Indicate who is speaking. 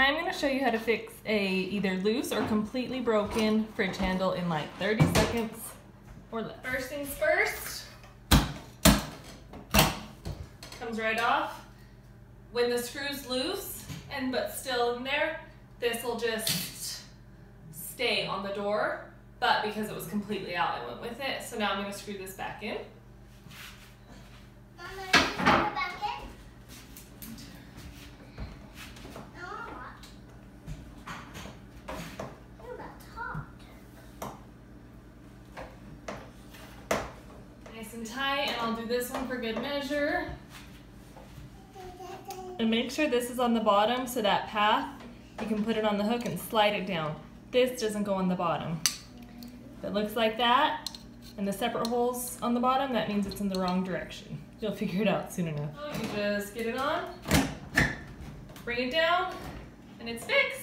Speaker 1: I'm going to show you how to fix a either loose or completely broken fridge handle in like 30 seconds or less. First things first, comes right off. When the screw's loose but still in there, this will just stay on the door, but because it was completely out, I went with it. So now I'm going to screw this back in. Nice and tight, and I'll do this one for good measure. And make sure this is on the bottom so that path, you can put it on the hook and slide it down. This doesn't go on the bottom. If it looks like that, and the separate holes on the bottom, that means it's in the wrong direction. You'll figure it out soon enough. You just get it on, bring it down, and it's fixed.